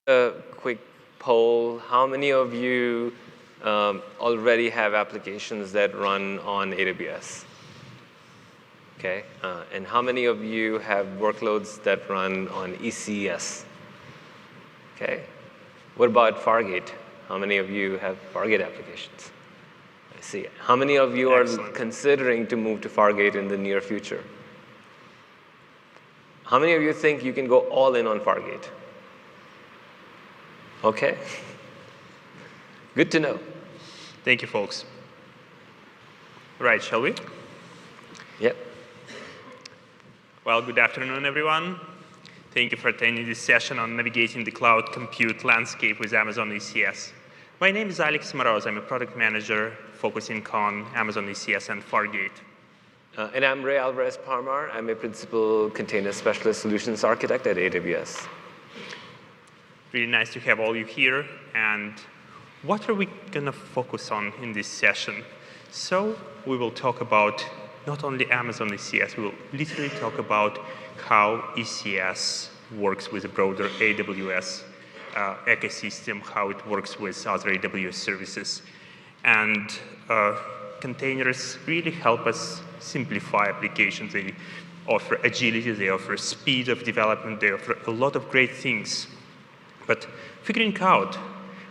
A quick poll. How many of you already have applications that run on AWS? Okay. And how many of you have workloads that run on ECS? Okay. What about Fargate? How many of you have Fargate applications? I see. How many of you are considering to move to Fargate in the near future? How many of you think you can go all in on Fargate? Okay. Good to know. Thank you, folks. Right, shall we? Yep. Well, good afternoon, everyone. Thank you for attending this session on navigating the cloud compute landscape with Amazon ECS. My name is Alex Moroz. I'm a product manager focusing on Amazon ECS and Fargate. And I'm Ray Alvarez-Parmar. I'm a principal container specialist solutions architect at AWS. Really nice to have all you here. And what are we going to focus on in this session? So we will talk about not only Amazon ECS, we will literally talk about how ECS works with a broader AWS ecosystem, how it works with other AWS services. And containers really help us simplify applications. They offer agility, they offer speed of development, they offer a lot of great things. But figuring out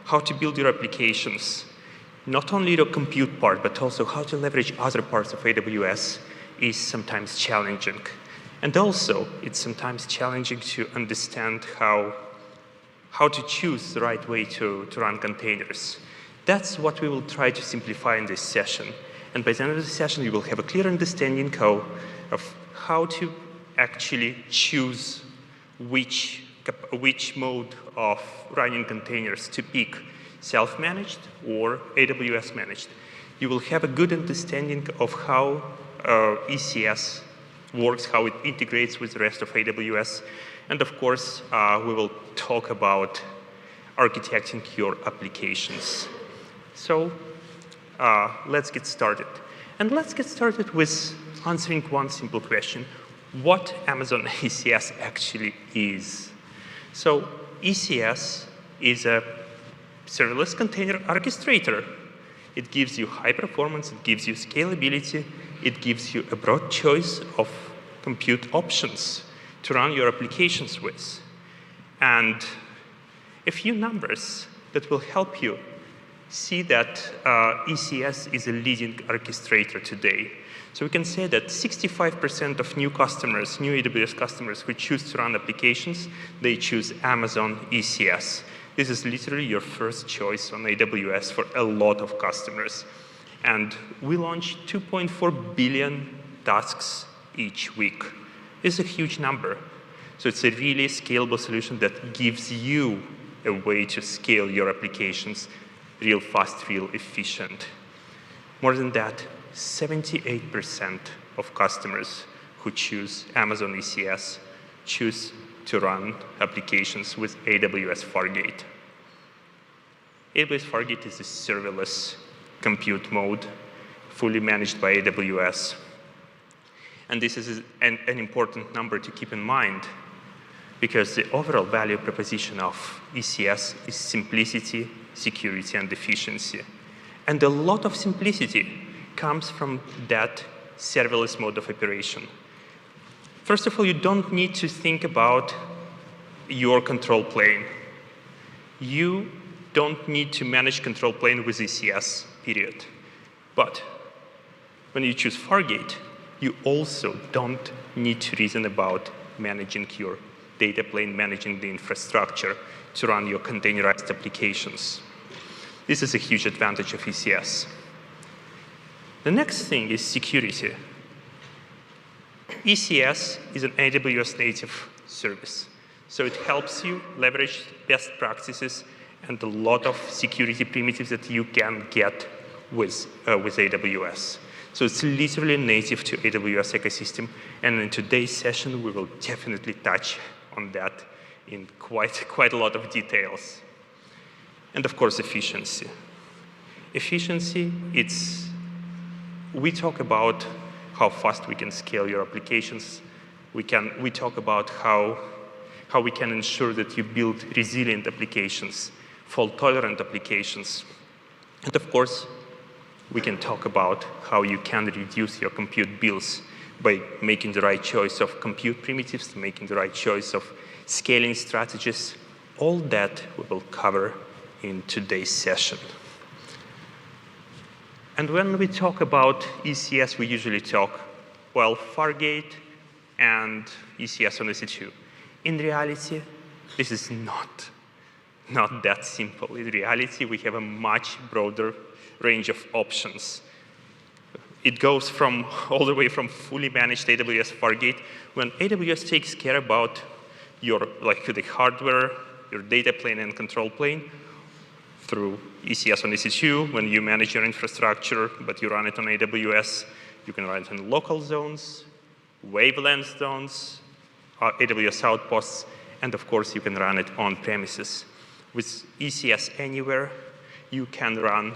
how to build your applications, not only the compute part, but also how to leverage other parts of AWS is sometimes challenging. And also, it's sometimes challenging to understand how to choose the right way to run containers. That's what we will try to simplify in this session. And by the end of the session, you will have a clear understanding of how to actually choose which mode of running containers to pick, self-managed or AWS managed. You will have a good understanding of how ECS works, how it integrates with the rest of AWS. And of course, we will talk about architecting your applications. So let's get started. And let's get started with answering one simple question. What Amazon ECS actually is? So ECS is a serverless container orchestrator. It gives you high performance, it gives you scalability, it gives you a broad choice of compute options to run your applications with. And a few numbers that will help you see that ECS is a leading orchestrator today. So we can say that 65% of new customers, new AWS customers who choose to run applications, they choose Amazon ECS. This is literally your first choice on AWS for a lot of customers. And we launch 2.4 billion tasks each week. It's a huge number. So it's a really scalable solution that gives you a way to scale your applications real fast, real efficient. More than that, 78% of customers who choose Amazon ECS choose to run applications with AWS Fargate. AWS Fargate is a serverless compute mode, fully managed by AWS. And this is an important number to keep in mind, because the overall value proposition of ECS is simplicity, security, and efficiency. And a lot of simplicity comes from that serverless mode of operation. First of all, you don't need to think about your control plane. You don't need to manage control plane with ECS, period. But when you choose Fargate, you also don't need to reason about managing your data plane, managing the infrastructure to run your containerized applications. This is a huge advantage of ECS. The next thing is security. ECS is an AWS native service. So it helps you leverage best practices and a lot of security primitives that you can get with AWS. So it's literally native to AWS ecosystem. And in today's session, we will definitely touch on that in quite a lot of details. And of course, efficiency. Efficiency, we talk about how fast we can scale your applications. We talk about how how we can ensure that you build resilient applications, fault-tolerant applications. And of course, we can talk about how you can reduce your compute bills by making the right choice of compute primitives, making the right choice of scaling strategies. All that we will cover in today's session. And when we talk about ECS, we usually talk, well, Fargate and ECS on EC2. In reality, this is not that simple. In reality, we have a much broader range of options. It goes all the way from fully managed AWS Fargate, when AWS takes care about the hardware, your data plane and control plane, through ECS on EC2, when you manage your infrastructure, but you run it on AWS. You can run it on local zones, wavelength zones, AWS outposts, and of course, you can run it on premises. With ECS Anywhere, you can run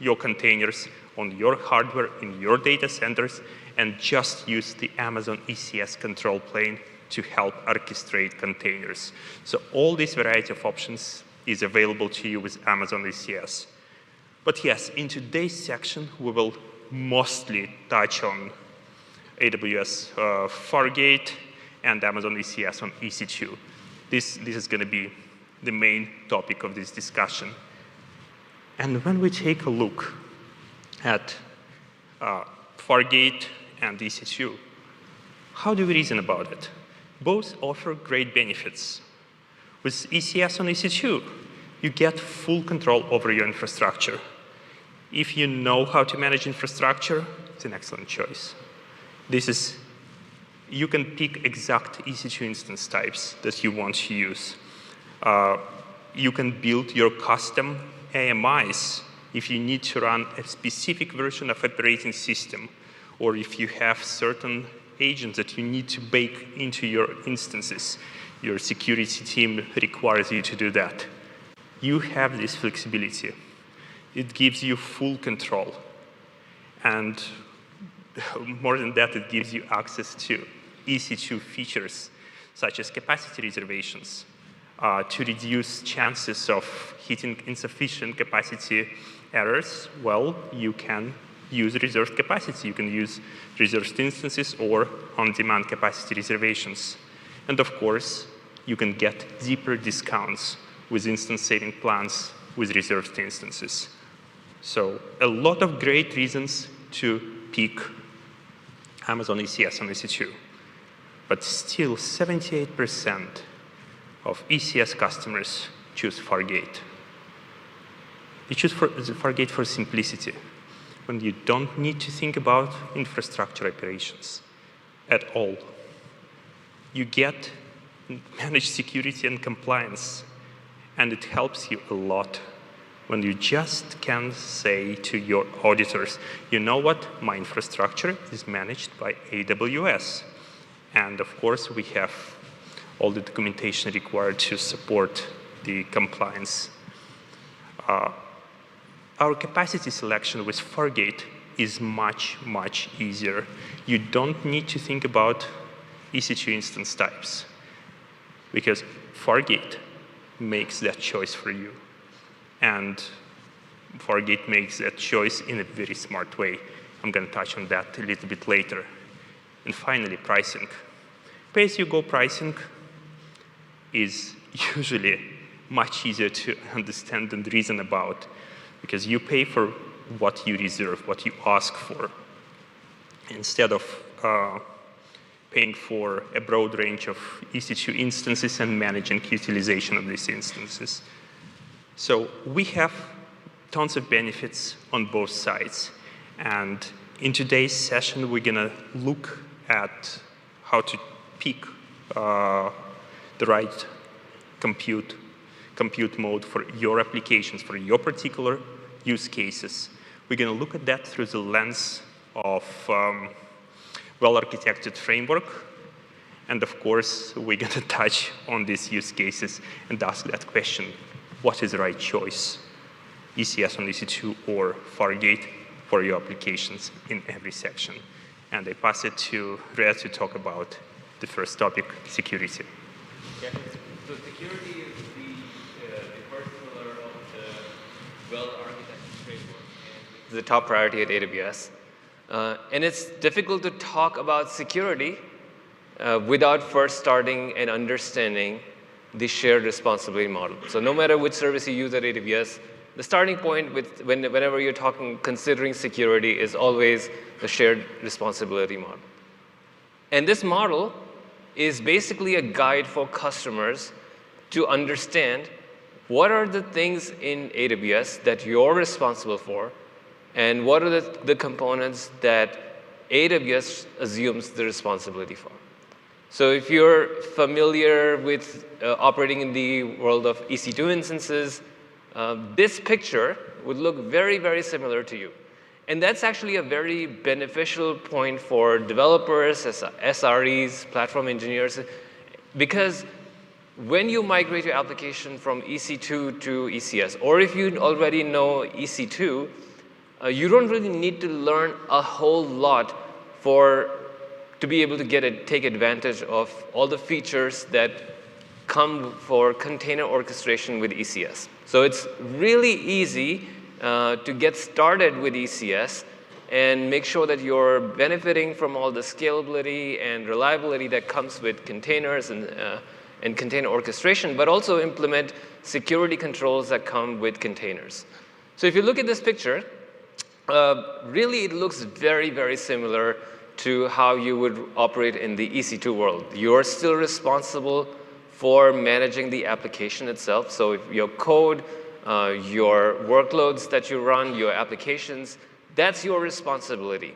your containers on your hardware in your data centers and just use the Amazon ECS control plane to help orchestrate containers. So all this variety of options is available to you with Amazon ECS. But yes, in today's section, we will mostly touch on AWS Fargate and Amazon ECS on EC2. This is going to be the main topic of this discussion. And when we take a look at Fargate and EC2, how do we reason about it? Both offer great benefits. With ECS on EC2, you get full control over your infrastructure. If you know how to manage infrastructure, it's an excellent choice. You can pick exact EC2 instance types that you want to use. You can build your custom AMIs if you need to run a specific version of operating system, or if you have certain agents that you need to bake into your instances. Your security team requires you to do that. You have this flexibility. It gives you full control. And more than that, it gives you access to EC2 features, such as capacity reservations, to reduce chances of hitting insufficient capacity errors. Well, you can use reserved capacity. You can use reserved instances or on-demand capacity reservations. And of course, you can get deeper discounts with instance saving plans with reserved instances. So a lot of great reasons to pick Amazon ECS on EC2. But still, 78% of ECS customers choose Fargate. They choose Fargate for simplicity, when you don't need to think about infrastructure operations at all. You get managed security and compliance, and it helps you a lot when you just can say to your auditors, you know what, my infrastructure is managed by AWS. And of course, we have all the documentation required to support the compliance. Our capacity selection with Fargate is much, much easier. You don't need to think about EC2 instance types, because Fargate makes that choice for you. And Fargate makes that choice in a very smart way. I'm going to touch on that a little bit later. And finally, pricing. Pay-as-you-go pricing is usually much easier to understand and reason about, because you pay for what you reserve, what you ask for, instead of paying for a broad range of EC2 instances and managing utilization of these instances. So we have tons of benefits on both sides. And in today's session, we're going to look at how to pick the right compute mode for your applications, for your particular use cases. We're going to look at that through the lens of well-architected framework. And of course, we're going to touch on these use cases and ask that question, what is the right choice, ECS on EC2 or Fargate for your applications in every section? And I pass it to Rhea to talk about the first topic, security. Okay. So security is the first pillar of the well-architected framework. It's the top priority at AWS. And it's difficult to talk about security without first starting and understanding the shared responsibility model. So no matter which service you use at AWS, the starting point whenever you're considering security is always the shared responsibility model. And this model is basically a guide for customers to understand what are the things in AWS that you're responsible for, and what are the components that AWS assumes the responsibility for. So if you're familiar with operating in the world of EC2 instances, this picture would look very, very similar to you. And that's actually a very beneficial point for developers, SREs, platform engineers, because when you migrate your application from EC2 to ECS, or if you already know EC2, you don't really need to learn a whole lot to be able to take advantage of all the features that come for container orchestration with ECS. So it's really easy to get started with ECS and make sure that you're benefiting from all the scalability and reliability that comes with containers and container orchestration, but also implement security controls that come with containers. So if you look at this picture, really it looks very, very similar to how you would operate in the EC2 world. You're still responsible for managing the application itself. So if your code, your workloads that you run, your applications, that's your responsibility.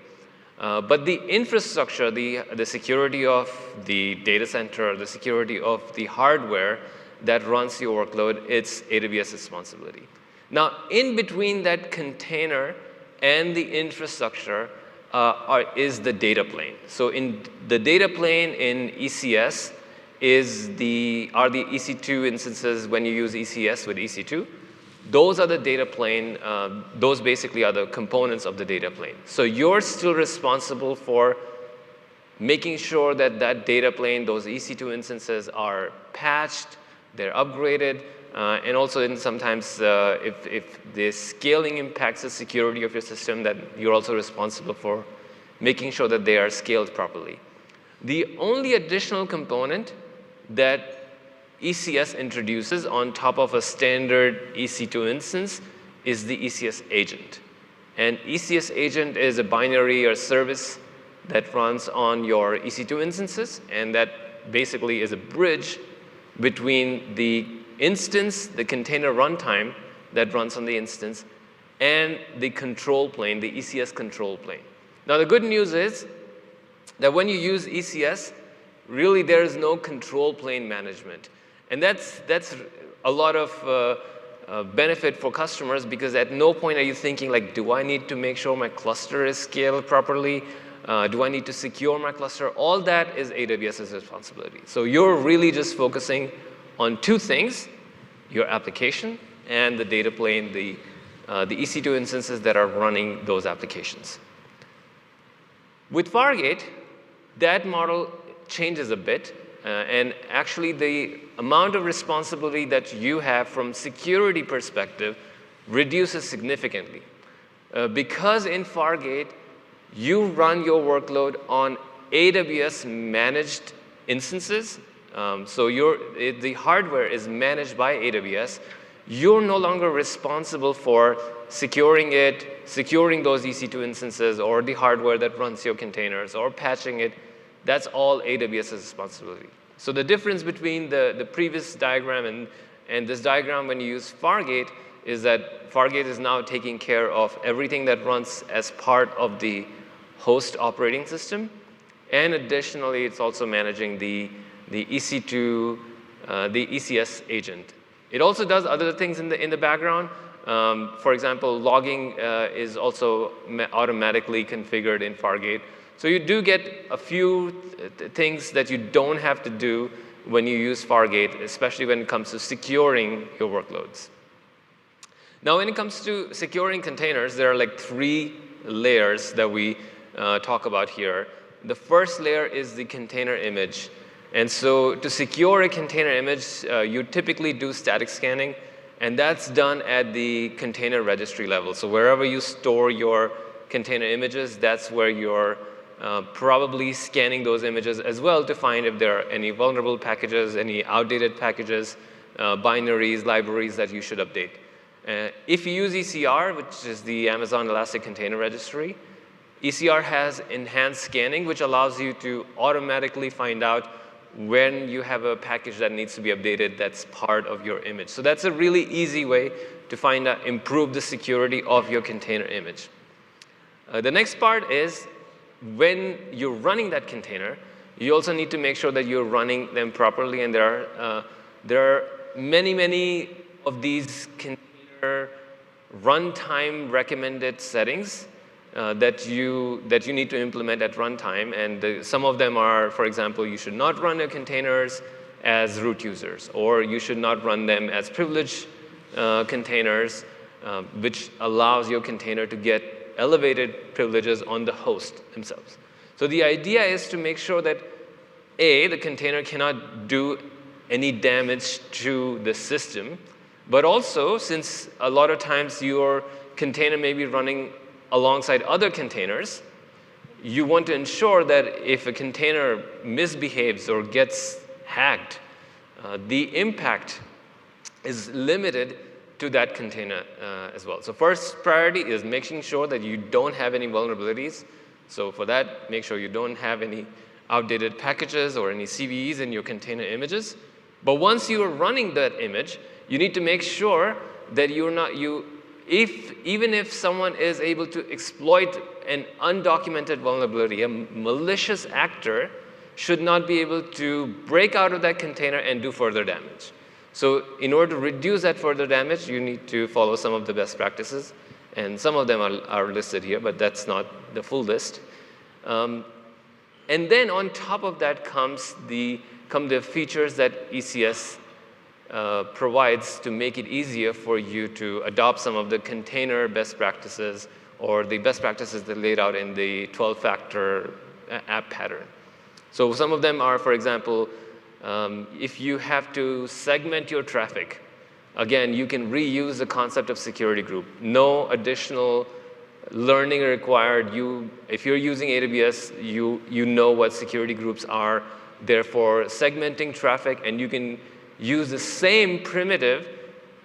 But the infrastructure, the security of the data center, the security of the hardware that runs your workload, it's AWS responsibility. Now, in between that container and the infrastructure is the data plane. So in the data plane in ECS are the EC2 instances when you use ECS with EC2. Those are the data plane. Those basically are the components of the data plane. So you're still responsible for making sure that that data plane, those EC2 instances are patched, they're upgraded, and also sometimes if the scaling impacts the security of your system, that you're also responsible for making sure that they are scaled properly. The only additional component that ECS introduces on top of a standard EC2 instance is the ECS agent. And ECS agent is a binary or service that runs on your EC2 instances, and that basically is a bridge between the instance, the container runtime that runs on the instance, and the control plane, the ECS control plane. Now, the good news is that when you use ECS, really there is no control plane management. And that's a lot of benefit for customers, because at no point are you thinking like, do I need to make sure my cluster is scaled properly? Do I need to secure my cluster? All that is AWS's responsibility. So you're really just focusing on two things: your application and the data plane, the EC2 instances that are running those applications. With Fargate, that model changes a bit, and actually the amount of responsibility that you have from security perspective reduces significantly. Because in Fargate, you run your workload on AWS managed instances, so the hardware is managed by AWS. You're no longer responsible for securing those EC2 instances, or the hardware that runs your containers, or patching it. That's all AWS's responsibility. So the difference between the previous diagram and this diagram when you use Fargate is that Fargate is now taking care of everything that runs as part of the host operating system, and additionally, it's also managing the EC2, the ECS agent. It also does other things in the background. For example, logging is also automatically configured in Fargate. So you do get a few things that you don't have to do when you use Fargate, especially when it comes to securing your workloads. Now, when it comes to securing containers, there are like 3 layers that we talk about here. The first layer is the container image. And so to secure a container image, you typically do static scanning, and that's done at the container registry level. So wherever you store your container images, that's where you're probably scanning those images as well to find if there are any vulnerable packages, any outdated packages, binaries, libraries that you should update. If you use ECR, which is the Amazon Elastic Container Registry, ECR has enhanced scanning, which allows you to automatically find out when you have a package that needs to be updated that's part of your image. So that's a really easy way to find out, improve the security of your container image. The next part is when you're running that container, you also need to make sure that you're running them properly, and there are many of these container runtime recommended settings that you need to implement at runtime, and some of them are, for example, you should not run your containers as root users, or you should not run them as privileged containers, which allows your container to get elevated privileges on the host themselves. So the idea is to make sure that A, the container cannot do any damage to the system, but also, since a lot of times your container may be running alongside other containers, you want to ensure that if a container misbehaves or gets hacked, the impact is limited to that container as well. So first priority is making sure that you don't have any vulnerabilities. So for that, make sure you don't have any outdated packages or any CVEs in your container images. But once you are running that image, you need to make sure that even if someone is able to exploit an undocumented vulnerability, a malicious actor should not be able to break out of that container and do further damage. So in order to reduce that further damage, you need to follow some of the best practices. And some of them are listed here, but that's not the full list. And then on top of that come the features that ECS provides to make it easier for you to adopt some of the container best practices or the best practices that are laid out in the 12-factor app pattern. So some of them are, for example, if you have to segment your traffic, again, you can reuse the concept of security group. No additional learning required. If you're using AWS, you know what security groups are. Therefore, segmenting traffic, and you can use the same primitive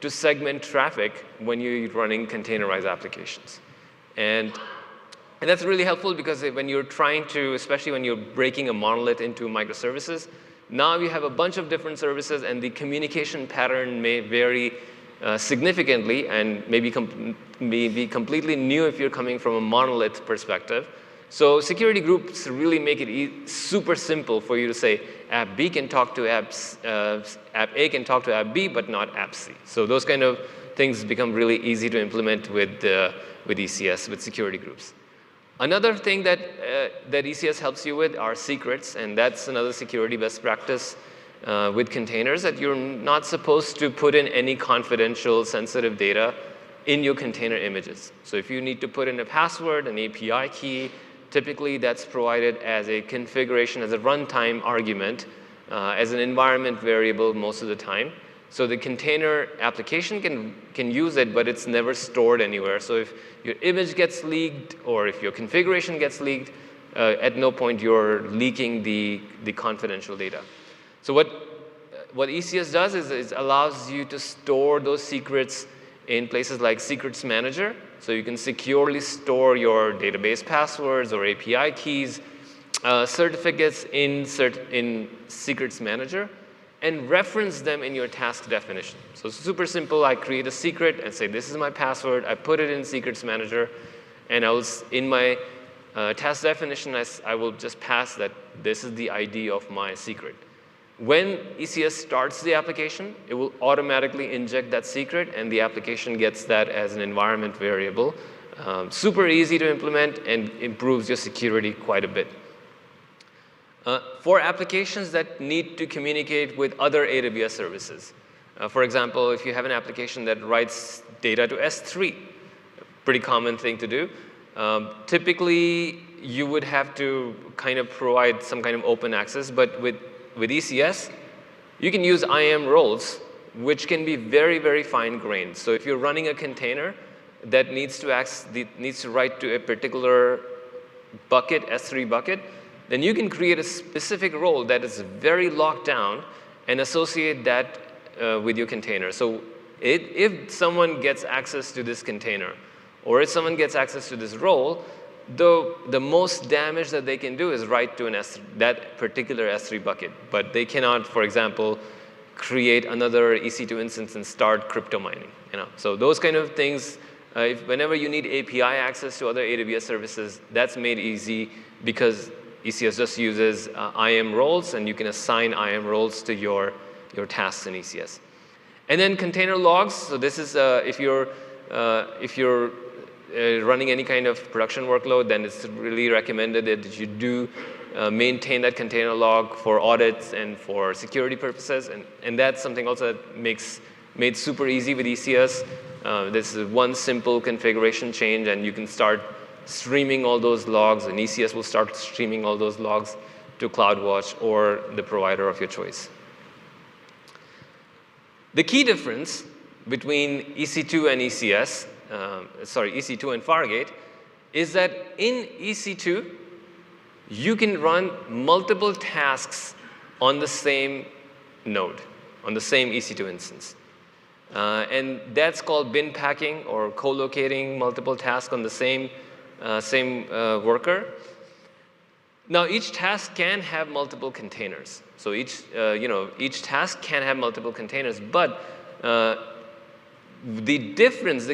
to segment traffic when you're running containerized applications. And that's really helpful because when you're trying to, especially when you're breaking a monolith into microservices, now you have a bunch of different services, and the communication pattern may vary significantly and may be completely new if you're coming from a monolith perspective. So security groups really make it super simple for you to say app B can talk to app A can talk to app B, but not app C. So those kind of things become really easy to implement with ECS, with security groups. Another thing that ECS helps you with are secrets, and that's another security best practice with containers, that you're not supposed to put in any confidential, sensitive data in your container images. So if you need to put in a password, an API key, typically that's provided as a configuration, as a runtime argument, as an environment variable most of the time. So the container application can use it, but it's never stored anywhere. So if your image gets leaked or if your configuration gets leaked, at no point you're leaking the confidential data. So what ECS does is it allows you to store those secrets in places like Secrets Manager. So you can securely store your database passwords or API keys, certificates in Secrets Manager, and reference them in your task definition. So it's super simple. I create a secret and say, this is my password. I put it in Secrets Manager, and in my task definition, I will just pass that this is the ID of my secret. When ECS starts the application, it will automatically inject that secret, and the application gets that as an environment variable. Super easy to implement and improves your security quite a bit. For applications that need to communicate with other AWS services. For example, if you have an application that writes data to S3, pretty common thing to do. Typically, you would have to kind of provide some kind of open access, but with with ECS, you can use IAM roles, which can be very, very fine-grained. So if you're running a container that needs to write to a particular bucket, S3 bucket, then you can create a specific role that is very locked down and associate that with your container. So if someone gets access to this container, or if someone gets access to this role, the most damage that they can do is write to that particular S3 bucket. But they cannot, for example, create another EC2 instance and start crypto mining. So those kind of things, whenever you need API access to other AWS services, that's made easy because ECS just uses IAM roles, and you can assign IAM roles to your tasks in ECS. And then container logs. So this is if you're running any kind of production workload, then it's really recommended that you do maintain that container log for audits and for security purposes. And that's something also that made super easy with ECS. This is one simple configuration change, and you can start streaming all those logs, and ECS will start streaming all those logs to CloudWatch or the provider of your choice. The key difference between EC2 and ECS, EC2 and Fargate, is that in EC2, you can run multiple tasks on the same node, on the same EC2 instance. And that's called bin packing, or co-locating multiple tasks on the same worker. Now, each task can have multiple containers. So each task can have multiple containers, but the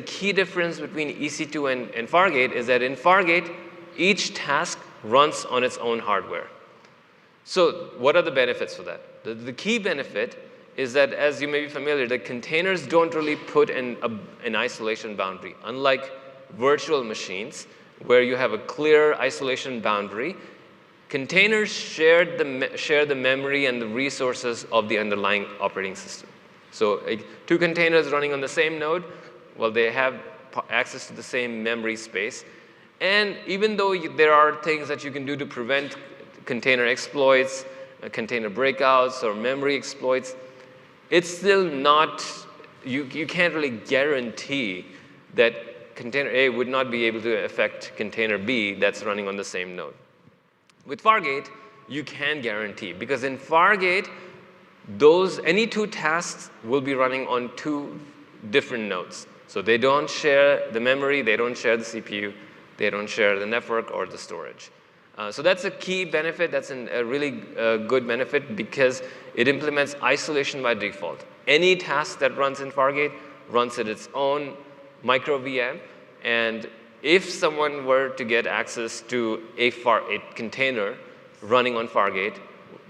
key difference between EC2 and Fargate is that in Fargate, each task runs on its own hardware. So what are the benefits for that? The key benefit is that, as you may be familiar, the containers don't really put an isolation boundary. Unlike virtual machines, where you have a clear isolation boundary, containers share the memory and the resources of the underlying operating system. So two containers running on the same node, well, they have access to the same memory space. And even though there are things that you can do to prevent container exploits, container breakouts, or memory exploits, it's still not, you can't really guarantee that container A would not be able to affect container B that's running on the same node. With Fargate, you can guarantee, because in Fargate, any two tasks will be running on two different nodes. So they don't share the memory, they don't share the CPU, they don't share the network or the storage. So that's a key benefit. That's a really good benefit, because it implements isolation by default. Any task that runs in Fargate runs at its own micro VM, and if someone were to get access to a container running on Fargate,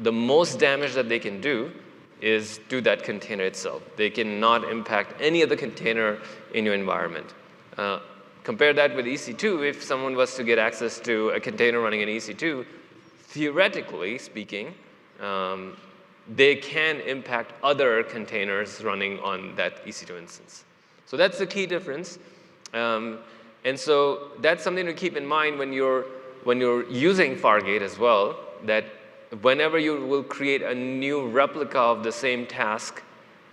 the most damage that they can do is to that container itself. They cannot impact any other container in your environment. Compare that with EC2. If someone was to get access to a container running in EC2, theoretically speaking, they can impact other containers running on that EC2 instance. So that's the key difference. And so that's something to keep in mind when you're using Fargate as well, that whenever you will create a new replica of the same task,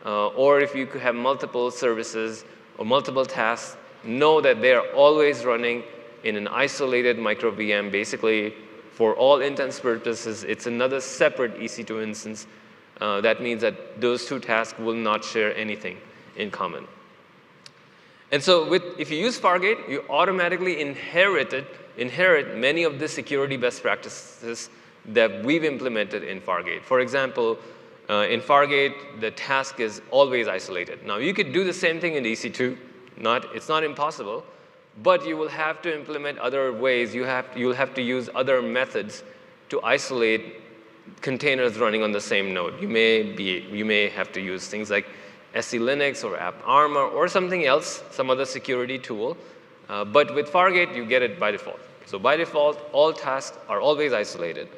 or if you could have multiple services or multiple tasks, know that they're always running in an isolated micro VM. Basically, for all intents and purposes, it's another separate EC2 instance. That means that those two tasks will not share anything in common. And so if you use Fargate, you automatically inherit many of the security best practices that we've implemented in Fargate. For example, in Fargate, the task is always isolated. Now, you could do the same thing in EC2. It's not impossible, but you will have to implement other ways. You'll have to use other methods to isolate containers running on the same node. You may have to use things like SE Linux or AppArmor or something else, some other security tool. But with Fargate, you get it by default. So by default, all tasks are always isolated.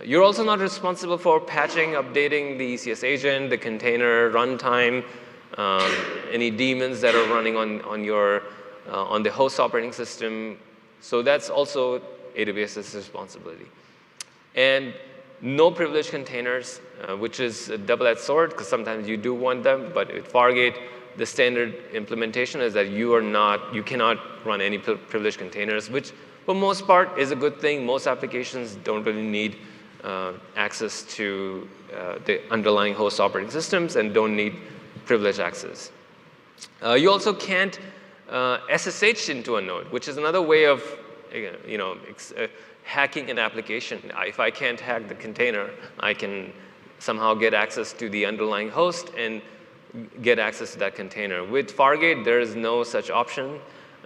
You're also not responsible for patching, updating the ECS agent, the container runtime, any daemons that are running on the host operating system. So that's also AWS's responsibility. And no privileged containers, which is a double-edged sword, because sometimes you do want them, but with Fargate, the standard implementation is that you cannot run any privileged containers, which for most part is a good thing. Most applications don't really need access to the underlying host operating systems and don't need privileged access. You also can't SSH into a node, which is another way of hacking an application. If I can't hack the container, I can somehow get access to the underlying host and get access to that container. With Fargate, there is no such option.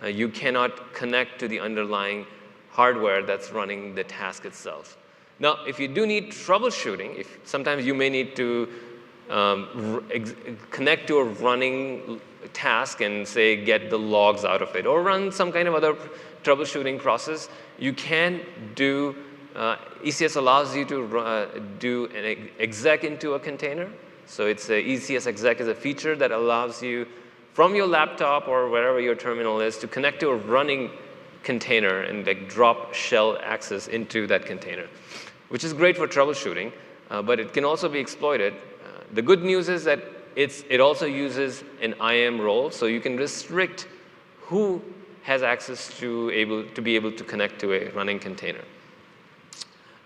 You cannot connect to the underlying hardware that's running the task itself. Now, if you do need troubleshooting, sometimes you may need to connect to a running task and say get the logs out of it, or run some kind of other troubleshooting process, you can do, ECS allows you to do an exec into a container. So it's a ECS exec is a feature that allows you from your laptop or wherever your terminal is to connect to a running container and drop shell access into that container, which is great for troubleshooting, but it can also be exploited. The good news is that it also uses an IAM role, so you can restrict who has access to be able to connect to a running container.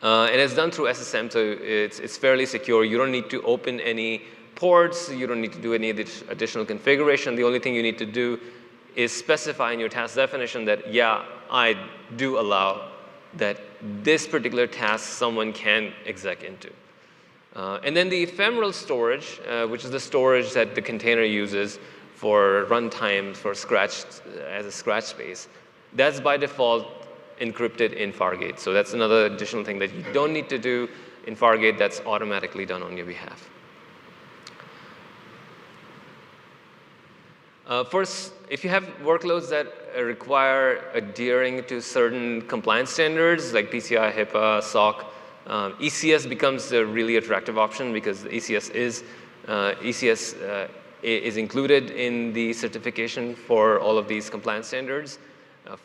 And it's done through SSM, so it's fairly secure. You don't need to open any ports. You don't need to do any additional configuration. The only thing you need to do is specify in your task definition that, yeah, I do allow that this particular task someone can exec into. And then the ephemeral storage, which is the storage that the container uses for runtime, for scratch, as a scratch space, that's by default encrypted in Fargate. So that's another additional thing that you don't need to do in Fargate that's automatically done on your behalf. First, if you have workloads that require adhering to certain compliance standards like PCI, HIPAA, SOC, ECS becomes a really attractive option because ECS is included in the certification for all of these compliance standards.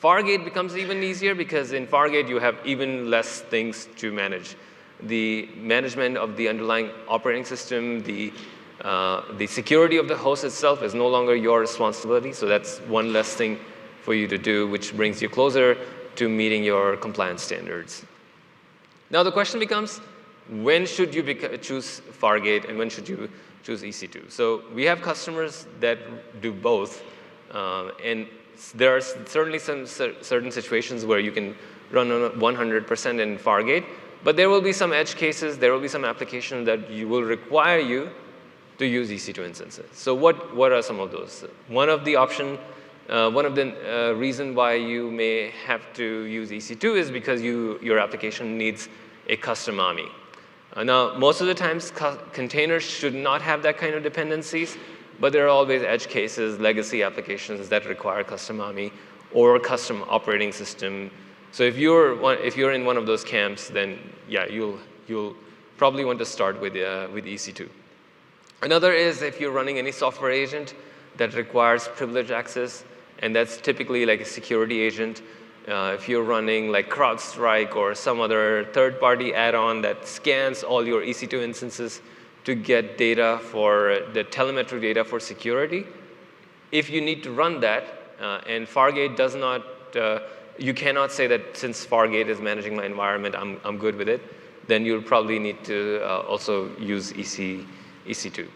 Fargate becomes even easier because in Fargate you have even less things to manage. The management of the underlying operating system, the security of the host itself is no longer your responsibility, so that's one less thing for you to do, which brings you closer to meeting your compliance standards. Now the question becomes, when should you choose Fargate and when should you choose EC2? So we have customers that do both, and there are certainly some certain situations where you can run on 100% in Fargate, but there will be some edge cases, there will be some applications that will require you to use EC2 instances. So what are some of those? One of the reason why you may have to use EC2 is because your application needs a custom AMI. Now, most of the times, containers should not have that kind of dependencies, but there are always edge cases, legacy applications that require custom AMI or custom operating system. So if you're in one of those camps, then yeah, you'll probably want to start with EC2. Another is if you're running any software agent that requires privileged access, and that's typically like a security agent. If you're running like CrowdStrike or some other third-party add-on that scans all your EC2 instances to get data for the telemetry data for security, if you need to run that, and Fargate does not, you cannot say that since Fargate is managing my environment, I'm good with it, then you'll probably need to also use EC2.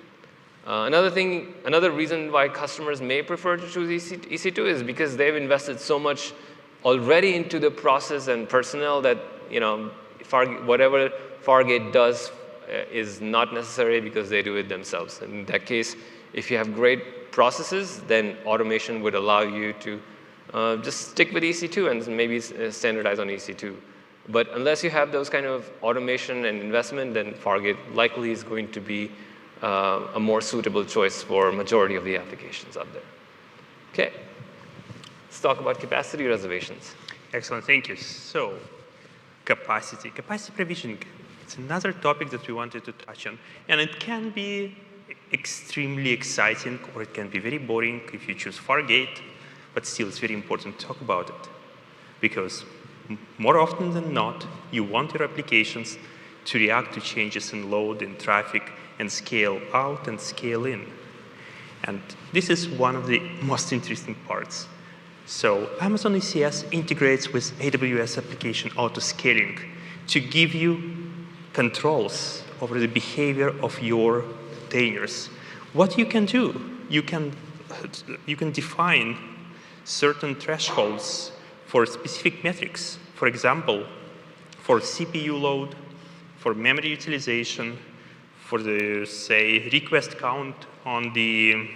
Another reason why customers may prefer to choose EC2 is because they've invested so much already into the process and personnel that whatever Fargate does is not necessary because they do it themselves. In that case, if you have great processes, then automation would allow you to just stick with EC2 and maybe standardize on EC2. But unless you have those kind of automation and investment, then Fargate likely is going to be a more suitable choice for majority of the applications out there. Okay, let's talk about capacity reservations. Excellent, thank you. So, capacity provisioning. It's another topic that we wanted to touch on, and it can be extremely exciting, or it can be very boring if you choose Fargate. But still, it's very important to talk about it, because more often than not, you want your applications to react to changes in load and traffic and scale out and scale in. And this is one of the most interesting parts. So Amazon ECS integrates with AWS application autoscaling to give you controls over the behavior of your containers. What you can do, you can define certain thresholds for specific metrics. For example, for CPU load, for memory utilization, for the, say, request count on the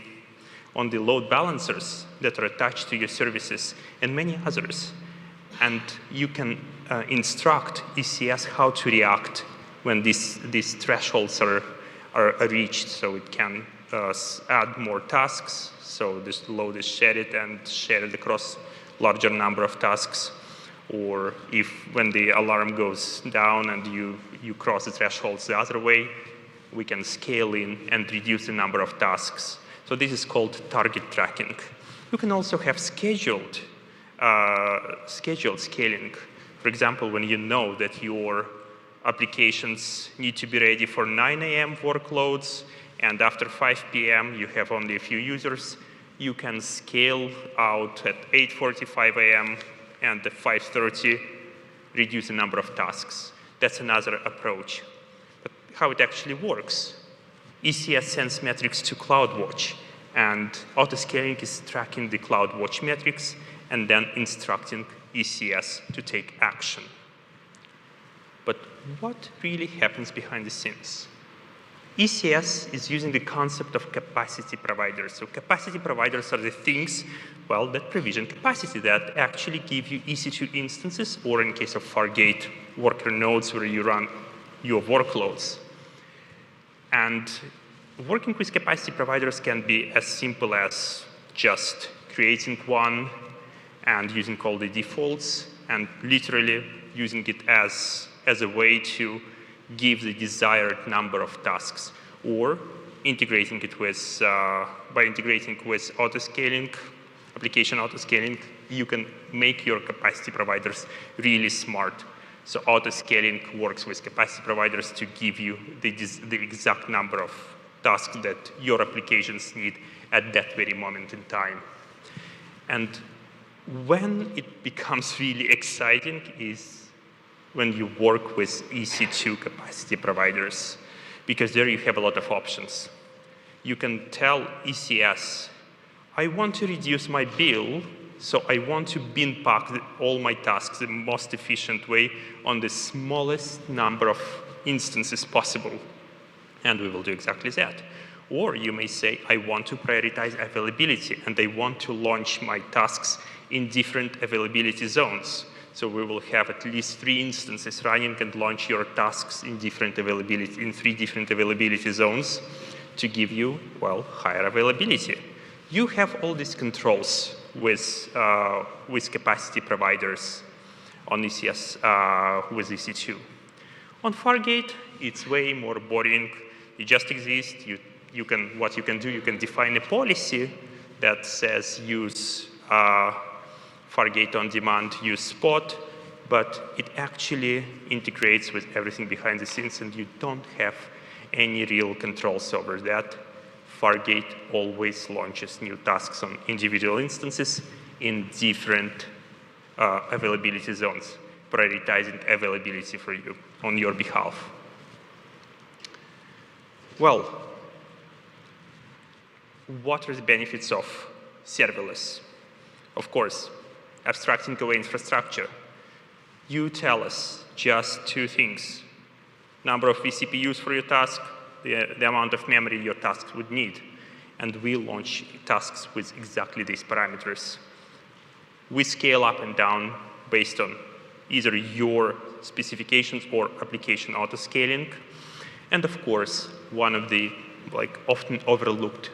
load balancers that are attached to your services, and many others. And you can instruct ECS how to react when these thresholds are reached. So it can add more tasks, so this load is shared and shared across larger number of tasks. Or if when the alarm goes down and you cross the thresholds the other way, we can scale in and reduce the number of tasks. So this is called target tracking. You can also have scheduled scaling. For example, when you know that your applications need to be ready for 9 a.m. workloads, and after 5 p.m. you have only a few users, you can scale out at 8:45 a.m. and at 5:30 reduce the number of tasks. That's another approach. But how it actually works? ECS sends metrics to CloudWatch, and autoscaling is tracking the CloudWatch metrics and then instructing ECS to take action. But what really happens behind the scenes? ECS is using the concept of capacity providers. So capacity providers are the things, well, that provision capacity that actually give you EC2 instances, or in case of Fargate, worker nodes where you run your workloads. And working with capacity providers can be as simple as just creating one and using all the defaults and literally using it as a way to give the desired number of tasks, or integrating it with, by integrating with autoscaling, application autoscaling, you can make your capacity providers really smart. So autoscaling works with capacity providers to give you the exact number of tasks that your applications need at that very moment in time. And when it becomes really exciting is when you work with EC2 capacity providers, because there you have a lot of options. You can tell ECS, I want to reduce my bill, so I want to bin pack all my tasks the most efficient way on the smallest number of instances possible. And we will do exactly that. Or you may say, I want to prioritize availability, and I want to launch my tasks in different availability zones. So we will have at least 3 instances running and launch your tasks in 3 different availability zones to give you, well, higher availability. You have all these controls with capacity providers on ECS with EC2. On Fargate, it's way more boring. You just exist. What you can do, you can define a policy that says use Fargate on demand, use Spot, but it actually integrates with everything behind the scenes, and you don't have any real controls over that. Fargate always launches new tasks on individual instances in different availability zones, prioritizing availability for you on your behalf. Well, what are the benefits of serverless? Of course, abstracting away infrastructure. You tell us just 2 things. Number of vCPUs for your task, the amount of memory your tasks would need. And we launch tasks with exactly these parameters. We scale up and down based on either your specifications or application autoscaling. And of course, one of the often overlooked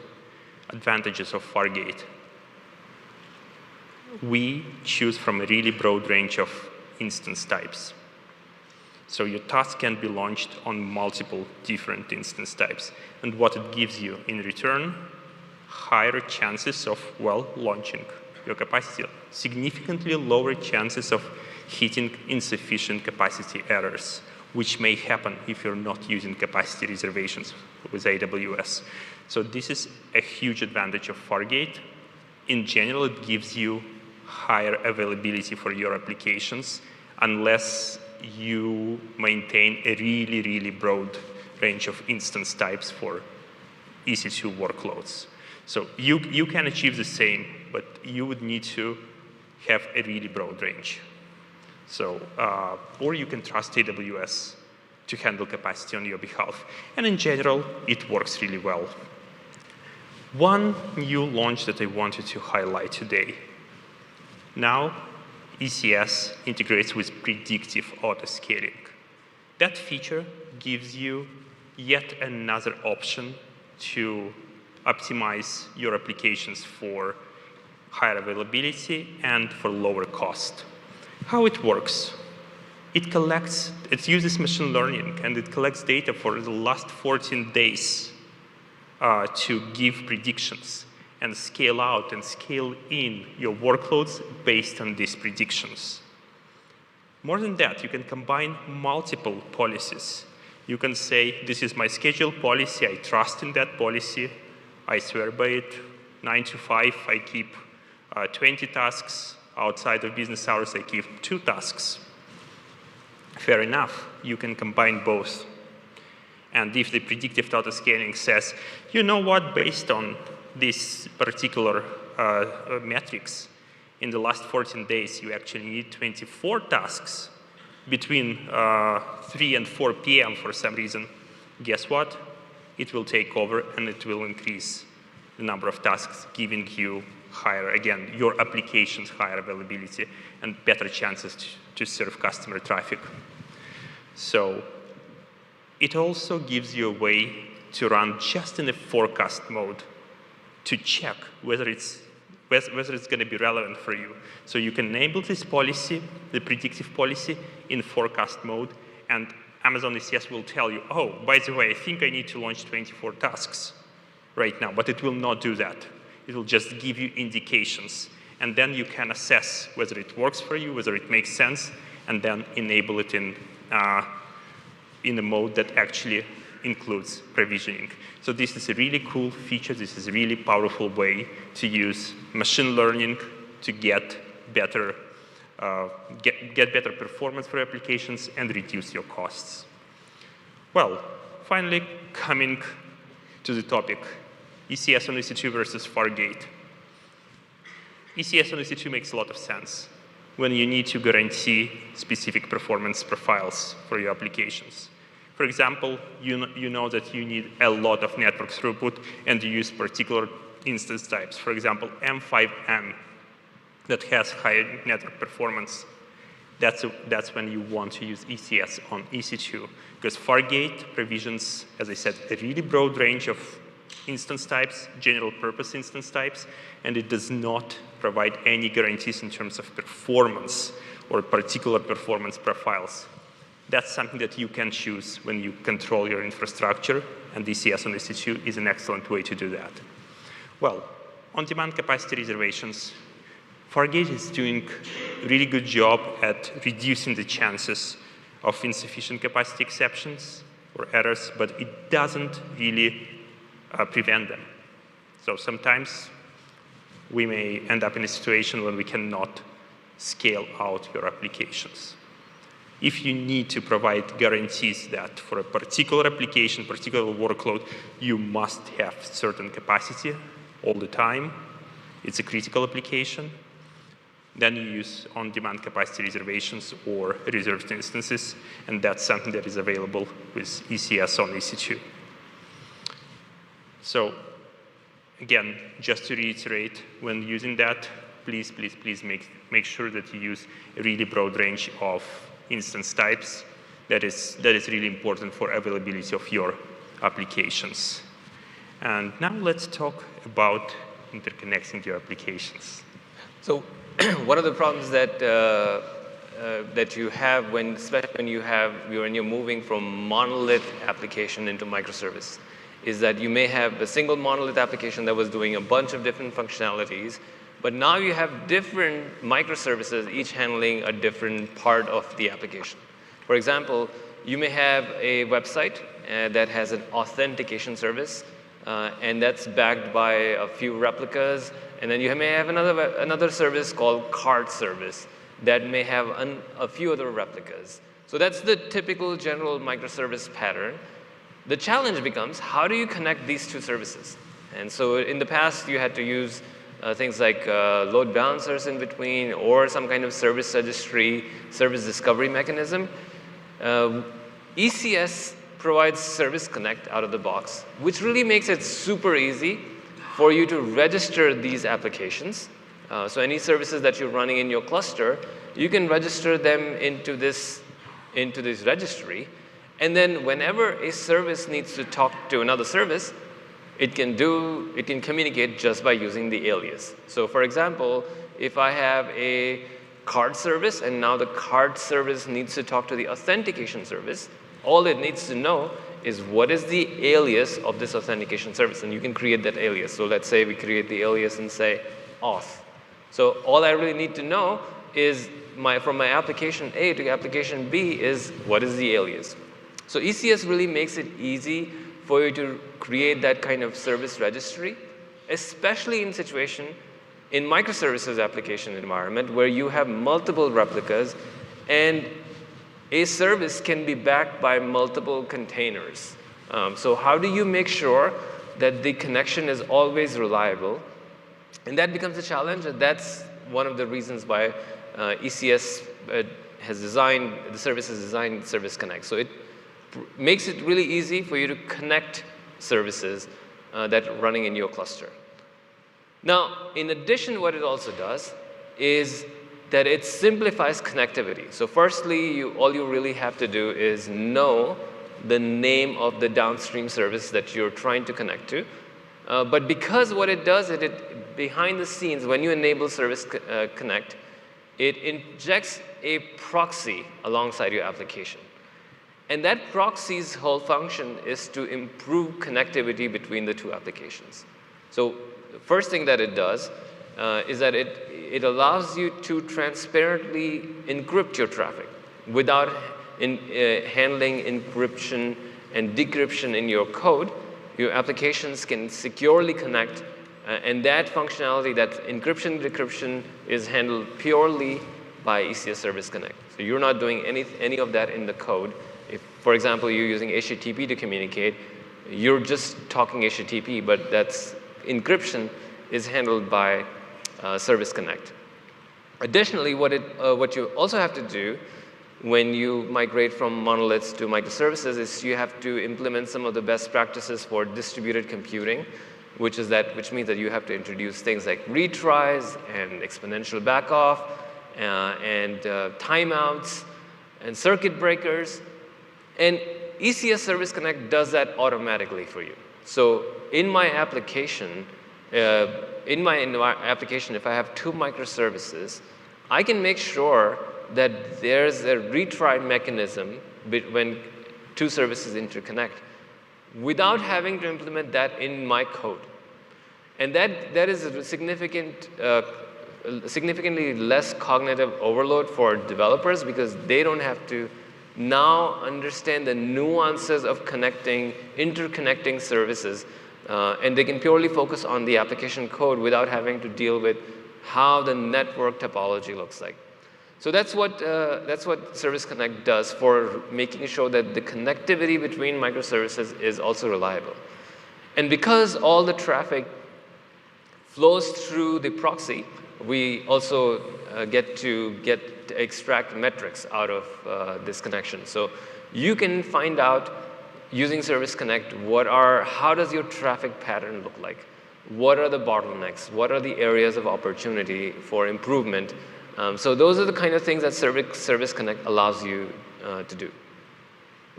advantages of Fargate. We choose from a really broad range of instance types. So your task can be launched on multiple different instance types. And what it gives you in return, higher chances of, well, launching your capacity, significantly lower chances of hitting insufficient capacity errors, which may happen if you're not using capacity reservations with AWS. So this is a huge advantage of Fargate. In general, it gives you higher availability for your applications unless you maintain a really, really broad range of instance types for EC2 workloads. So you can achieve the same, but you would need to have a really broad range. So, or you can trust AWS to handle capacity on your behalf. And in general, it works really well. One new launch that I wanted to highlight today. Now, ECS integrates with predictive autoscaling. That feature gives you yet another option to optimize your applications for higher availability and for lower cost. How it works? It uses machine learning, and it collects data for the last 14 days to give predictions and scale out and scale in your workloads based on these predictions. More than that, you can combine multiple policies. You can say, this is my schedule policy, I trust in that policy, I swear by it, 9 to 5, I keep 20 tasks, outside of business hours, I keep 2 tasks. Fair enough, you can combine both. And if the predictive autoscaling says, you know what, based on this particular metrics, in the last 14 days, you actually need 24 tasks between 3 and 4 p.m. for some reason. Guess what? It will take over, and it will increase the number of tasks, giving you higher, again, your applications higher availability and better chances to serve customer traffic. So it also gives you a way to run just in a forecast mode to check whether it's going to be relevant for you. So you can enable this policy, the predictive policy, in forecast mode, and Amazon ECS will tell you, oh, by the way, I think I need to launch 24 tasks right now, but it will not do that. It will just give you indications, and then you can assess whether it works for you, whether it makes sense, and then enable it in a mode that actually includes provisioning. So this is a really cool feature. This is a really powerful way to use machine learning to get better performance for applications and reduce your costs. Well, finally, coming to the topic, ECS on EC2 versus Fargate. ECS on EC2 makes a lot of sense when you need to guarantee specific performance profiles for your applications. For example, you know that you need a lot of network throughput and you use particular instance types. For example, M5N that has higher network performance. That's when you want to use ECS on EC2, because Fargate provisions, as I said, a really broad range of instance types, general purpose instance types, and it does not provide any guarantees in terms of performance or particular performance profiles. That's something that you can choose when you control your infrastructure, and ECS on EC2 is an excellent way to do that. Well, on-demand capacity reservations, Fargate is doing a really good job at reducing the chances of insufficient capacity exceptions or errors, but it doesn't really prevent them. So sometimes we may end up in a situation when we cannot scale out your applications. If you need to provide guarantees that for a particular application, particular workload, you must have certain capacity all the time, it's a critical application, then you use on-demand capacity reservations or reserved instances, and that's something that is available with ECS on EC2. So again, just to reiterate, when using that, please make sure that you use a really broad range of instance types. That is really important for availability of your applications. And now let's talk about interconnecting your applications. So one of the problems that you have especially when you're moving from monolith application into microservice, is that you may have a single monolith application that was doing a bunch of different functionalities, but now you have different microservices, each handling a different part of the application. For example, you may have a website that has an authentication service, and that's backed by a few replicas. And then you may have another service called card service that may have a few other replicas. So that's the typical general microservice pattern. The challenge becomes, how do you connect these two services? And so in the past, you had to use things like load balancers in between, or some kind of service registry, service discovery mechanism. ECS provides Service Connect out of the box, which really makes it super easy for you to register these applications. So any services that you're running in your cluster, you can register them into this registry. And then whenever a service needs to talk to another service, it can communicate just by using the alias. So for example, if I have a card service and now the card service needs to talk to the authentication service, all it needs to know is what is the alias of this authentication service, and you can create that alias. So let's say we create the alias and say auth. So all I really need to know is from my application A to application B is what is the alias. So ECS really makes it easy for you to create that kind of service registry, especially in situation in microservices application environment where you have multiple replicas and a service can be backed by multiple containers. So how do you make sure that the connection is always reliable? And that becomes a challenge, and that's one of the reasons why ECS has designed, the service has designed Service Connect. So it makes it really easy for you to connect services that are running in your cluster. Now, in addition, what it also does is that it simplifies connectivity. So firstly, all you really have to do is know the name of the downstream service that you're trying to connect to. But because what it does, behind the scenes, when you enable Service Connect, it injects a proxy alongside your application. And that proxy's whole function is to improve connectivity between the two applications. So the first thing that it does is that it allows you to transparently encrypt your traffic without handling encryption and decryption in your code. Your applications can securely connect, and that functionality, that encryption, decryption, is handled purely by ECS Service Connect. So you're not doing any of that in the code. If, for example, you're using HTTP to communicate, you're just talking HTTP, but that's encryption is handled by Service Connect. Additionally, what you also have to do when you migrate from monoliths to microservices is you have to implement some of the best practices for distributed computing, which means that you have to introduce things like retries and exponential backoff and timeouts and circuit breakers. And ECS Service Connect does that automatically for you. So in my application, if I have two microservices, I can make sure that there's a retry mechanism when two services interconnect without having to implement that in my code. And that is a significantly less cognitive overload for developers because they don't have to now understand the nuances of interconnecting services, and they can purely focus on the application code without having to deal with how the network topology looks like. So that's what Service Connect does for making sure that the connectivity between microservices is also reliable. And because all the traffic flows through the proxy, we also get to extract metrics out of this connection. So you can find out using Service Connect how does your traffic pattern look like? What are the bottlenecks? What are the areas of opportunity for improvement? So those are the kind of things that Service Connect allows you to do.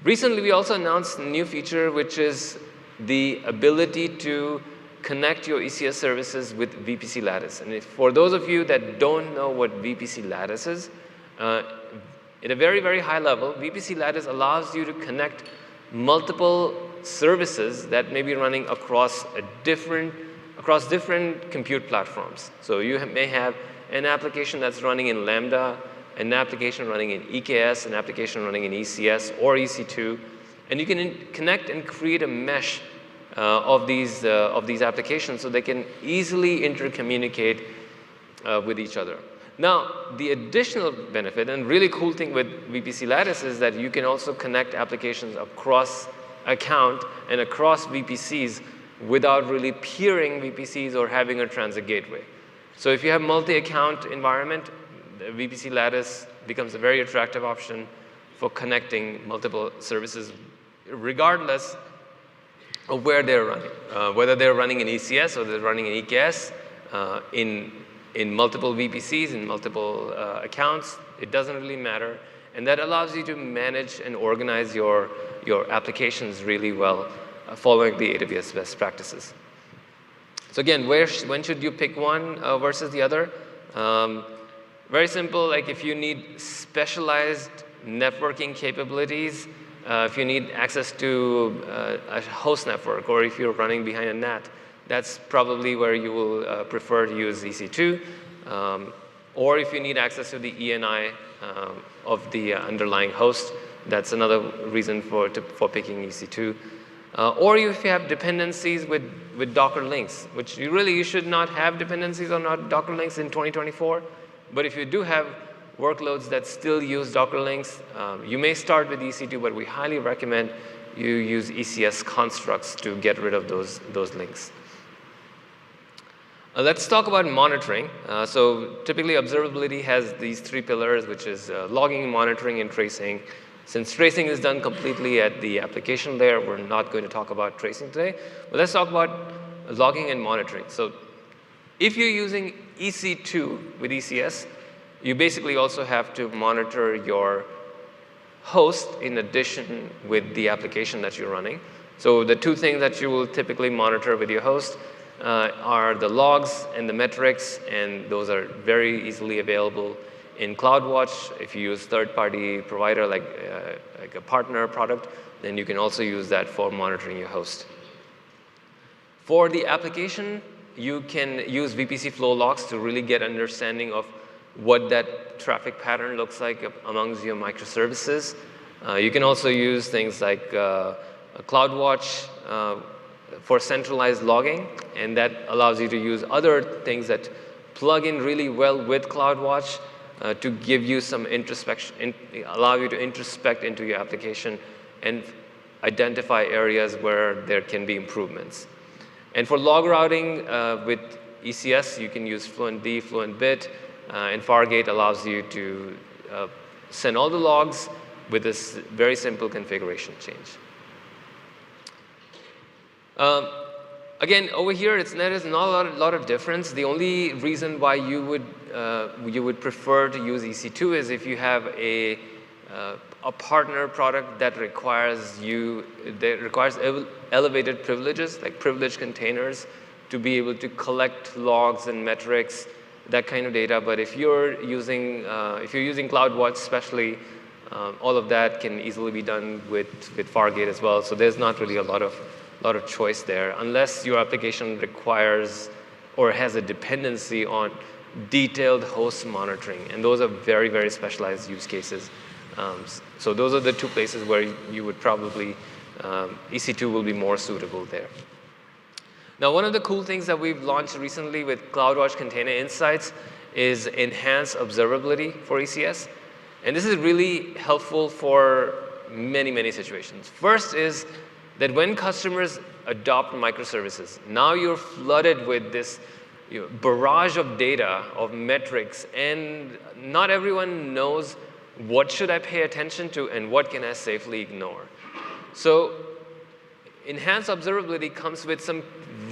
Recently, we also announced a new feature, which is the ability to connect your ECS services with VPC Lattice. And for those of you that don't know what VPC Lattice is, at a very, very high level, VPC Lattice allows you to connect multiple services that may be running across different compute platforms. So you may have an application that's running in Lambda, an application running in EKS, an application running in ECS or EC2, and you can connect and create a mesh of these applications so they can easily intercommunicate with each other. Now, the additional benefit and really cool thing with VPC Lattice is that you can also connect applications across account and across VPCs without really peering VPCs or having a transit gateway. So if you have multi-account environment, the VPC Lattice becomes a very attractive option for connecting multiple services regardless of where they're running, whether they're running in ECS or they're running in EKS, in multiple VPCs, in multiple accounts. It doesn't really matter. And that allows you to manage and organize your applications really well, following the AWS best practices. So again, when should you pick one versus the other? Very simple, like if you need specialized networking capabilities, if you need access to a host network, or if you're running behind a NAT, that's probably where you will prefer to use EC2. Or if you need access to the ENI of the underlying host, that's another reason for picking EC2. Or if you have dependencies with Docker links, which you should not have dependencies on Docker links in 2024. But if you do have workloads that still use Docker links, you may start with EC2, but we highly recommend you use ECS constructs to get rid of those links. Let's talk about monitoring. So typically observability has these three pillars, which is logging, monitoring, and tracing. Since tracing is done completely at the application layer, we're not going to talk about tracing today. But let's talk about logging and monitoring. So if you're using EC2 with ECS, you basically also have to monitor your host in addition with the application that you're running. So the two things that you will typically monitor with your host are the logs and the metrics, and those are very easily available in CloudWatch. If you use third-party provider like a partner product, then you can also use that for monitoring your host. For the application, you can use VPC flow logs to really get understanding of what that traffic pattern looks like amongst your microservices. You can also use things like CloudWatch for centralized logging, and that allows you to use other things that plug in really well with CloudWatch to give you some introspection, allow you to introspect into your application and identify areas where there can be improvements. And for log routing with ECS, you can use FluentD, FluentBit, and Fargate allows you to send all the logs with this very simple configuration change. Again, over here, there is not a lot of difference. The only reason why you would prefer to use EC2 is if you have a partner product that requires elevated privileges, like privileged containers, to be able to collect logs and metrics, that kind of data. But if you're using CloudWatch, especially, all of that can easily be done with Fargate as well. So there's not really a lot of choice there, unless your application requires or has a dependency on detailed host monitoring, and those are very, very specialized use cases. So those are the two places where you would probably, EC2 will be more suitable there. Now, one of the cool things that we've launched recently with CloudWatch Container Insights is enhanced observability for ECS. And this is really helpful for many, many situations. First is that when customers adopt microservices, now you're flooded with this barrage of data, of metrics, and not everyone knows what should I pay attention to and what can I safely ignore. So enhanced observability comes with some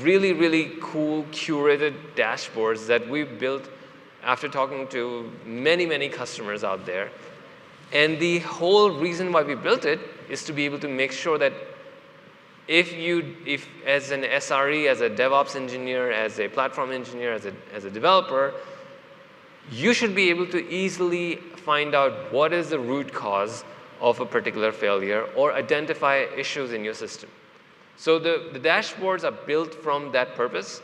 really, really cool curated dashboards that we've built after talking to many, many customers out there. And the whole reason why we built it is to be able to make sure that if as an SRE, as a DevOps engineer, as a platform engineer, as a developer, you should be able to easily find out what is the root cause of a particular failure or identify issues in your system. So the dashboards are built from that purpose,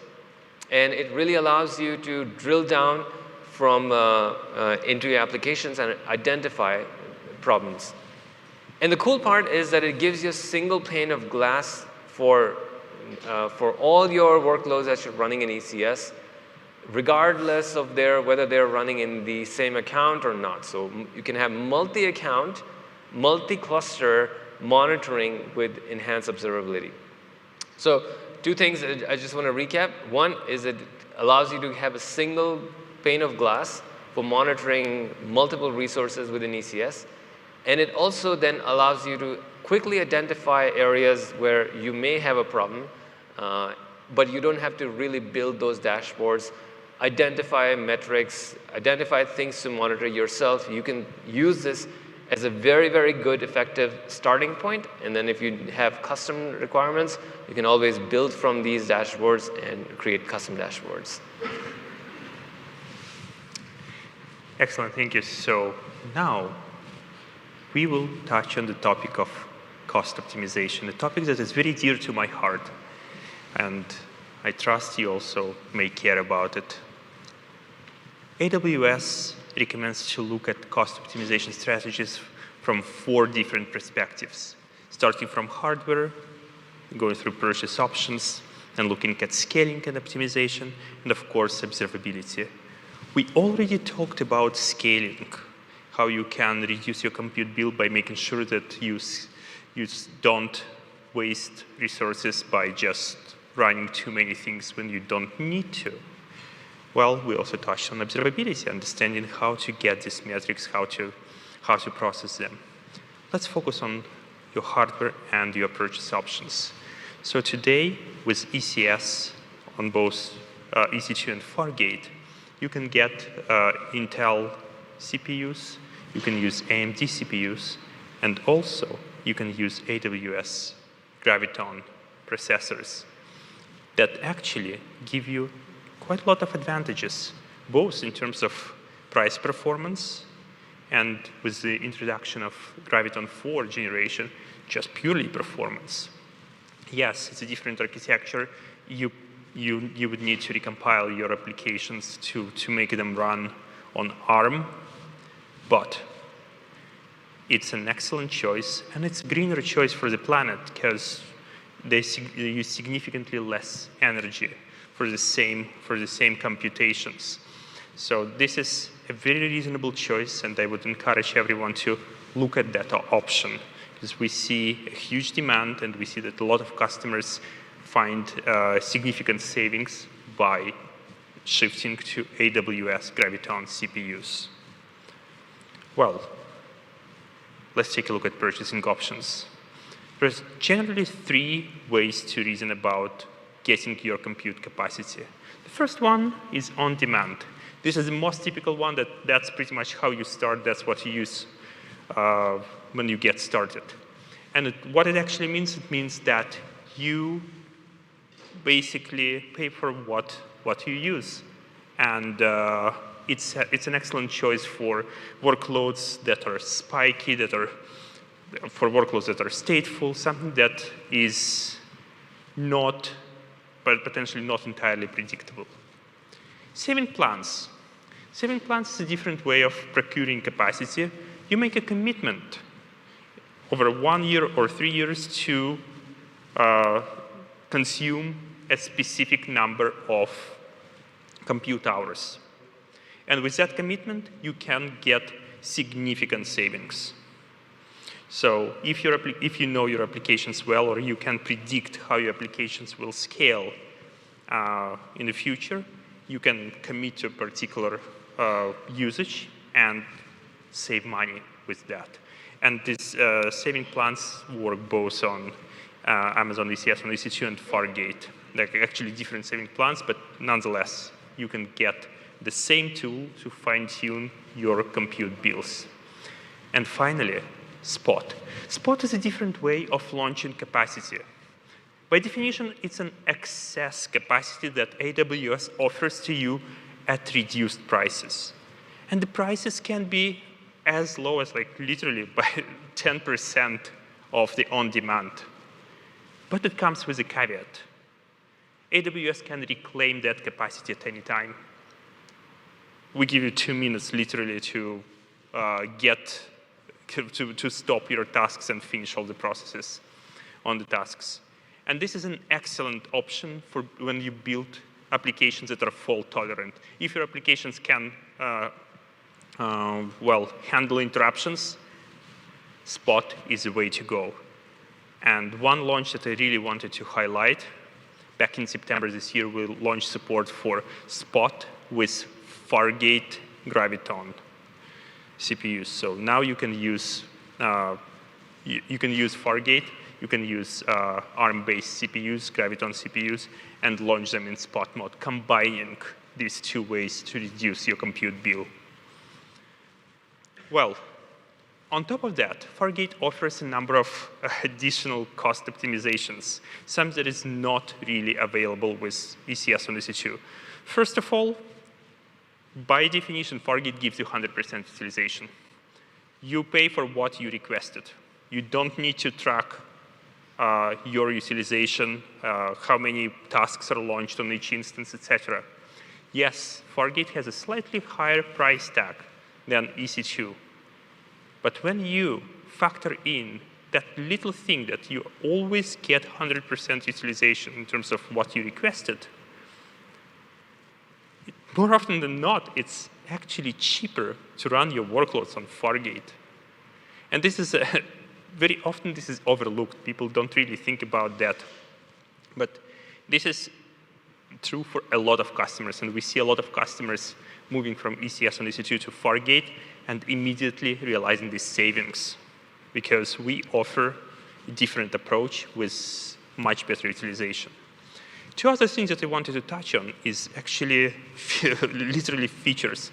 and it really allows you to drill down, from into your applications and identify problems. And the cool part is that it gives you a single pane of glass for all your workloads that you're running in ECS, regardless of whether they're running in the same account or not. So you can have multi-account, multi-cluster monitoring with enhanced observability. So 2 things I just want to recap. One is it allows you to have a single pane of glass for monitoring multiple resources within ECS. And it also then allows you to quickly identify areas where you may have a problem, but you don't have to really build those dashboards, identify metrics, identify things to monitor yourself. You can use this as a very, very good, effective starting point. And then if you have custom requirements, you can always build from these dashboards and create custom dashboards. Excellent, thank you. So now we will touch on the topic of cost optimization, a topic that is very dear to my heart. And I trust you also may care about it. AWS recommends to look at cost optimization strategies from 4 different perspectives, starting from hardware, going through purchase options, and looking at scaling and optimization, and of course, observability. We already talked about scaling, how you can reduce your compute bill by making sure that you don't waste resources by just running too many things when you don't need to. Well, we also touched on observability, understanding how to get these metrics, how to process them. Let's focus on your hardware and your purchase options. So today, with ECS on both EC2 and Fargate, you can get Intel CPUs, you can use AMD CPUs, and also you can use AWS Graviton processors that actually give you quite a lot of advantages, both in terms of price performance and with the introduction of Graviton 4 generation, just purely performance. Yes, it's a different architecture. You would need to recompile your applications to make them run on ARM, but it's an excellent choice, and it's a greener choice for the planet because they use significantly less energy for the same computations. So this is a very reasonable choice, and I would encourage everyone to look at that option because we see a huge demand, and we see that a lot of customers find significant savings by shifting to AWS Graviton CPUs. Well, let's take a look at purchasing options. There's generally 3 ways to reason about getting your compute capacity. The first one is on demand. This is the most typical one. That's pretty much how you start. That's what you use when you get started. And what it actually means, it means that you basically pay for what you use. And it's an excellent choice for workloads that are spiky, for workloads that are stateful, something that is not, but potentially not entirely predictable. Saving plans. Saving plans is a different way of procuring capacity. You make a commitment over 1 year or 3 years to consume a specific number of compute hours. And with that commitment, you can get significant savings. So if you know your applications well, or you can predict how your applications will scale in the future, you can commit to a particular usage and save money with that. And these saving plans work both on Amazon ECS, on EC2, and Fargate. They're actually different saving plans, but nonetheless, you can get the same tool to fine-tune your compute bills. And finally, Spot. Spot is a different way of launching capacity. By definition, it's an excess capacity that AWS offers to you at reduced prices. And the prices can be as low as literally by 10% of the on-demand. But it comes with a caveat. AWS can reclaim that capacity at any time. we give you 2 minutes literally to to stop your tasks and finish all the processes on the tasks. And this is an excellent option for when you build applications that are fault tolerant. If your applications can handle interruptions, Spot is the way to go. And one launch that I really wanted to highlight, back in September this year, we launched support for Spot with Fargate Graviton CPUs. So now you can use Fargate, you can use ARM-based CPUs, Graviton CPUs, and launch them in Spot mode, combining these two ways to reduce your compute bill. Well, on top of that, Fargate offers a number of additional cost optimizations, some that is not really available with ECS on EC2. First of all, by definition, Fargate gives you 100% utilization. You pay for what you requested. You don't need to track your utilization, how many tasks are launched on each instance, etc. Yes, Fargate has a slightly higher price tag than EC2. But when you factor in that little thing that you always get 100% utilization in terms of what you requested, more often than not, it's actually cheaper to run your workloads on Fargate. And this is very often this is overlooked. People don't really think about that. But this is true for a lot of customers. And we see a lot of customers moving from ECS on EC2 to Fargate and immediately realizing these savings because we offer a different approach with much better utilization. Two other things that I wanted to touch on is actually literally features.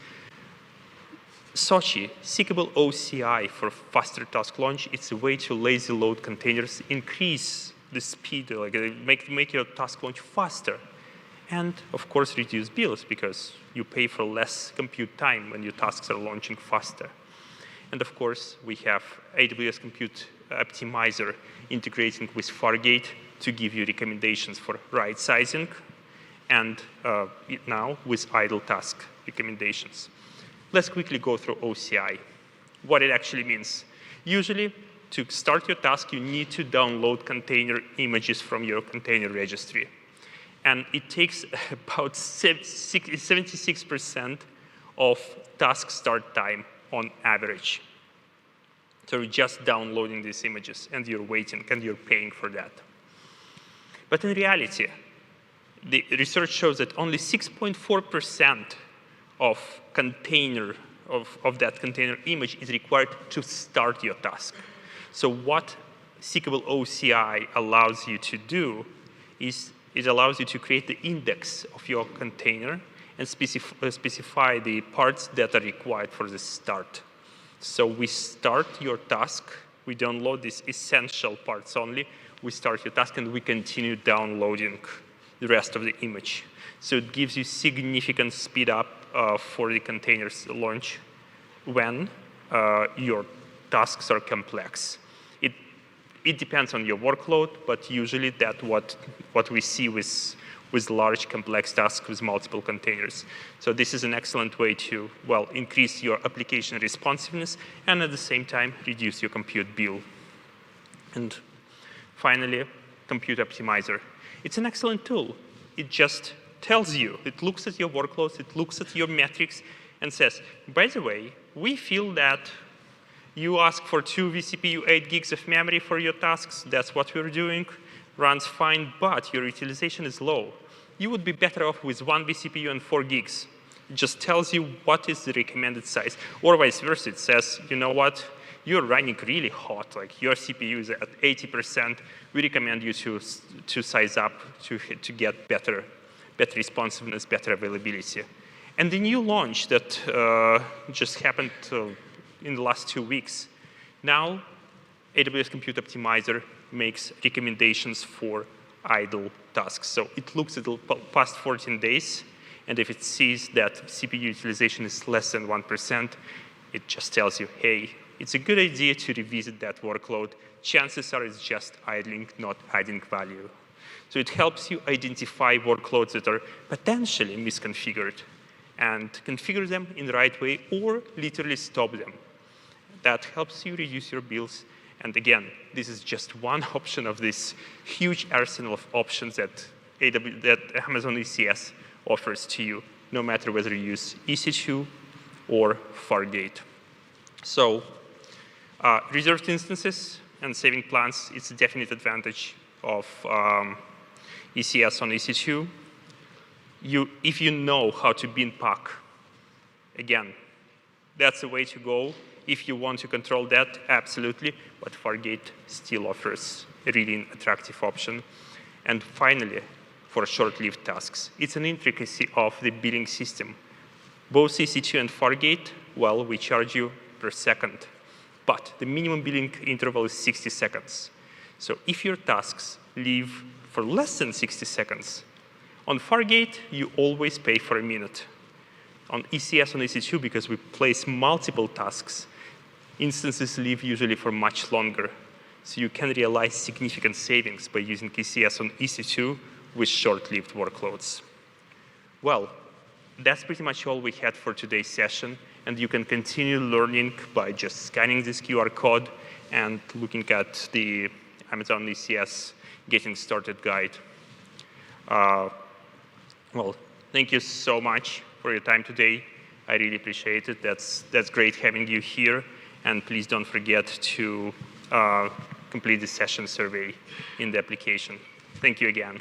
Sochi, seekable OCI for faster task launch, it's a way to lazy load containers, increase the speed, like make your task launch faster. And of course, reduce bills because you pay for less compute time when your tasks are launching faster. And of course, we have AWS Compute Optimizer integrating with Fargate to give you recommendations for right sizing, and now with idle task recommendations. Let's quickly go through OCI, what it actually means. Usually, to start your task, you need to download container images from your container registry. And it takes about 76% of task start time on average. So you're just downloading these images, and you're waiting, and you're paying for that. But in reality, the research shows that only 6.4% of that container image is required to start your task. So what seekable OCI allows you to do is it allows you to create the index of your container and specify the parts that are required for the start. So we start your task. We download these essential parts only. We start your task, and we continue downloading the rest of the image. So it gives you significant speed up for the container's launch when your tasks are complex. It depends on your workload, but usually that's what we see with large, complex tasks with multiple containers. So this is an excellent way to, well, increase your application responsiveness and at the same time reduce your compute bill. And finally, Compute Optimizer. It's an excellent tool. It just tells you, it looks at your workloads, it looks at your metrics, and says, by the way, we feel that you ask for 2 vCPU 8 gigs of memory for your tasks. That's what we're doing. Runs fine, but your utilization is low. You would be better off with 1 vCPU and 4 gigs. It just tells you what is the recommended size. Or vice versa. It says, you know what? You're running really hot. Like your CPU is at 80%. We recommend you to size up to get better responsiveness, better availability. And the new launch that just happened in the last 2 weeks, now AWS Compute Optimizer makes recommendations for idle tasks. So it looks at the past 14 days, and if it sees that CPU utilization is less than 1%, it just tells you, hey, it's a good idea to revisit that workload. Chances are it's just idling, not adding value. So it helps you identify workloads that are potentially misconfigured and configure them in the right way or literally stop them. That helps you reduce your bills. And again, this is just one option of this huge arsenal of options that Amazon ECS offers to you, no matter whether you use EC2 or Fargate. So reserved instances and saving plans, it's a definite advantage of ECS on EC2. If you know how to bin pack, again, that's the way to go. If you want to control that, absolutely, but Fargate still offers a really attractive option. And finally, for short-lived tasks, it's an intricacy of the billing system. Both EC2 and Fargate, well, we charge you per second, but the minimum billing interval is 60 seconds. So if your tasks live for less than 60 seconds, on Fargate, you always pay for a minute. On ECS and EC2, because we place multiple tasks, instances live usually for much longer. So you can realize significant savings by using ECS on EC2 with short-lived workloads. Well, that's pretty much all we had for today's session. And you can continue learning by just scanning this QR code and looking at the Amazon ECS Getting Started guide. Well, thank you so much for your time today. I really appreciate it. That's great having you here. And please don't forget to complete the session survey in the application. Thank you again.